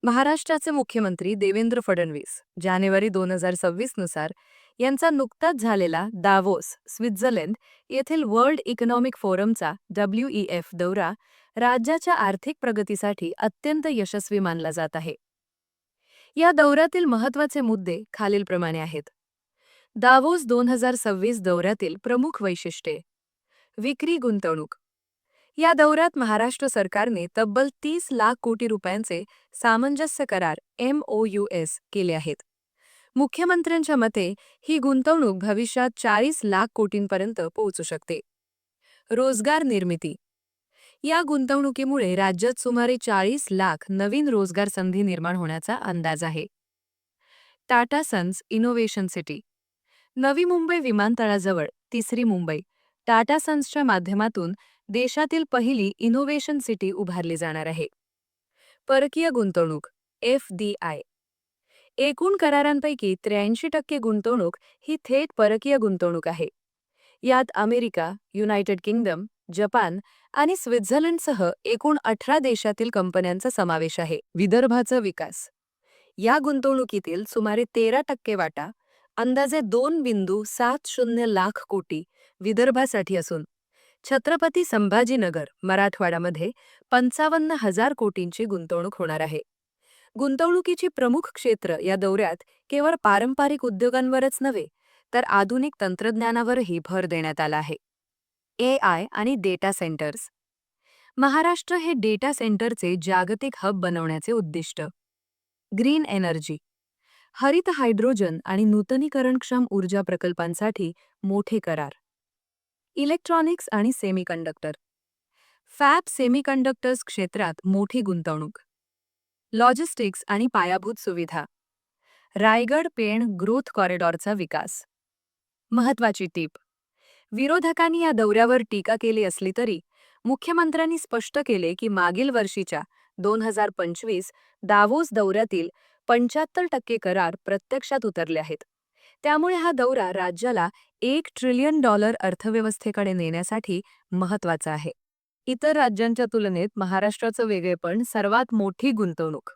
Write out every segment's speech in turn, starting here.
महाराष्ट्राचे मुख्यमंत्री देवेंद्र फडणवीस जानेवारी 2026 नुसार यांचा नुकताच झालेला दावोस, स्वित्झर्लंड येथील वर्ल्ड इकॉनॉमिक फोरमचा WEF दौरा राज्याच्या आर्थिक प्रगतीसाठी अत्यंत यशस्वी मानला जात आहे. या दौऱ्यातील महत्त्वाचे मुद्दे खालीलप्रमाणे आहेत. दावोस 2026 दौऱ्यातील प्रमुख वैशिष्ट्ये. विक्री गुंतवणूक. या दौऱ्यात महाराष्ट्र सरकारने तब्बल 30 लाख कोटी रुपयांचे सामंजस्य करार MOUs केले आहेत. मुख्यमंत्र्यांच्या मते ही गुंतवणूक भविष्यात 40 लाख कोटींपर्यंत पोहोचू शकते. रोजगार निर्मिती. या गुंतवणुकीमुळे राज्यात सुमारे 40 लाख नवीन रोजगार संधी निर्माण होण्याचा अंदाज आहे. Tata Sons Innovation City. नवी मुंबई विमानतळाजवळ तिसरी मुंबई टाटा सन्सच्या माध्यमातून देशातील पहिली इनोव्हेशन सिटी उभारली जाणार आहे. परकीय गुंतवणूक FDI. एकूण करारांपैकी 83% गुंतवणूक ही थेट परकीय गुंतवणूक आहे. यात अमेरिका, युनायटेड किंगडम, जपान आणि स्वित्झर्लंडसह एकूण 18 देशातील कंपन्यांचा समावेश आहे. विदर्भाचा विकास. या गुंतवणुकीतील सुमारे 13% वाटा अंदाजे 2.70 लाख कोटी विदर्भासाठी असून छत्रपती संभाजीनगर मराठवाड्यामध्ये 55,000 कोटींची गुंतवणूक होणार आहे. गुंतवणुकीची प्रमुख क्षेत्र या दौऱ्यात केवळ पारंपरिक उद्योगांवरच नव्हे तर आधुनिक तंत्रज्ञानावरही भर देण्यात आला आहे. AI आणि डेटा सेंटर्स. महाराष्ट्र हे डेटा सेंटरचे जागतिक हब बनवण्याचे उद्दिष्ट. Green energy. हरित हायड्रोजन आणि नूतनीकरणक्षम ऊर्जा प्रकल्पांसाठी मोठे करार. इलेक्ट्रॉनिक्स आणि सेमीकंडक्टर. फॅब सेमीकंडक्टर्स क्षेत्रात मोठी गुंतवणूक. लॉजिस्टिक्स आणि पायाभूत सुविधा. रायगड पेण ग्रोथ कॉरिडॉरचा विकास. महत्त्वाची टीप. विरोधकांनी या दौऱ्यावर टीका केली असली तरी मुख्यमंत्र्यांनी स्पष्ट केले की मागील वर्षीच्या 2025 दावोस दौऱ्यातील 75% करार प्रत्यक्षात उतरले आहेत. त्यामुळे हा दौरा राज्याला $1 ट्रिलियन अर्थव्यवस्थेकडे नेण्यासाठी महत्त्वाचा आहे. इतर राज्यांच्या तुलनेत महाराष्ट्राचं वेगळेपण सर्वात मोठी गुंतवणूक.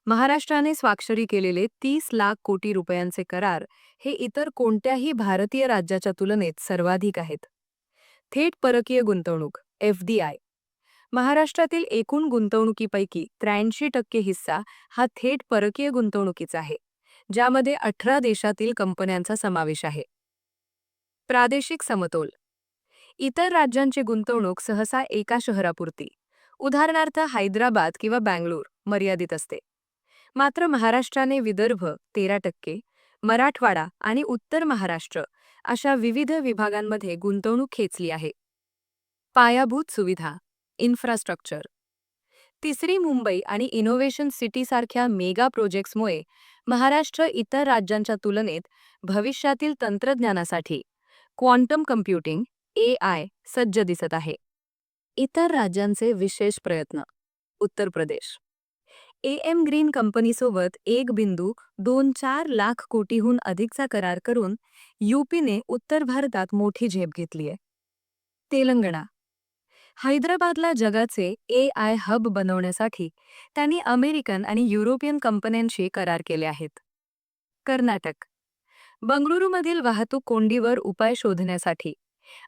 महाराष्ट्राने स्वाक्षरी केलेले 30 लाख कोटी रुपयांचे करार हे इतर कोणत्याही भारतीय राज्याच्या तुलनेत सर्वाधिक आहेत. थेट परकीय गुंतवणूक FDI. महाराष्ट्रातील एकूण गुंतवणुकीपैकी 83% हिस्सा हा थेट परकीय गुंतवणुकीचा आहे, ज्यामध्ये 18 देशातील कंपन्यांचा समावेश आहे. प्रादेशिक समतोल. इतर राज्यांची गुंतवणूक सहसा एका शहरापुरती, उदाहरणार्थ हैदराबाद किंवा बंगळूर, मर्यादित असते. मात्र महाराष्ट्राने विदर्भ 13%, मराठवाडा आणि उत्तर महाराष्ट्र अशा विविध विभागांमध्ये गुंतवणूक खेचली आहे. पायाभूत सुविधा इन्फ्रास्ट्रक्चर. तिसरी मुंबई आणि इनोव्हेशन सिटीसारख्या मेगा प्रोजेक्ट्समुळे महाराष्ट्र इतर राज्यांच्या तुलनेत भविष्यातील तंत्रज्ञानासाठी क्वांटम कम्प्युटिंग AI सज्ज दिसत आहे. इतर राज्यांचे विशेष प्रयत्न. उत्तर प्रदेश. AM ग्रीन कंपनीसोबत 1.24 लाख कोटीहून अधिकचा करार करून UPने उत्तर भारतात मोठी झेप घेतलीय. तेलंगणा. हैदराबादला जगाचे AI हब बनवण्यासाठी त्यांनी अमेरिकन आणि युरोपियन कंपन्यांशी करार केले आहेत. कर्नाटक. बंगळुरूमधील वाहतूक कोंडीवर उपाय शोधण्यासाठी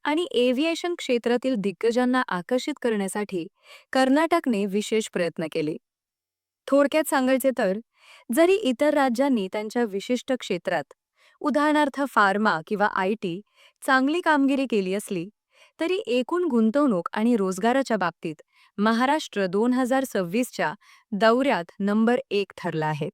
आणि एव्हिएशन क्षेत्रातील दिग्गजांना आकर्षित करण्यासाठी कर्नाटकने विशेष प्रयत्न केले. थोडक्यात सांगायचे तर जरी इतर राज्यांनी त्यांच्या विशिष्ट क्षेत्रात उदाहरणार्थ फार्मा किंवा IT चांगली कामगिरी केली असली तरी एकूण गुंतवणूक आणि रोजगाराच्या बाबतीत महाराष्ट्र 2026च्या दौऱ्यात नंबर 1 ठरला आहे.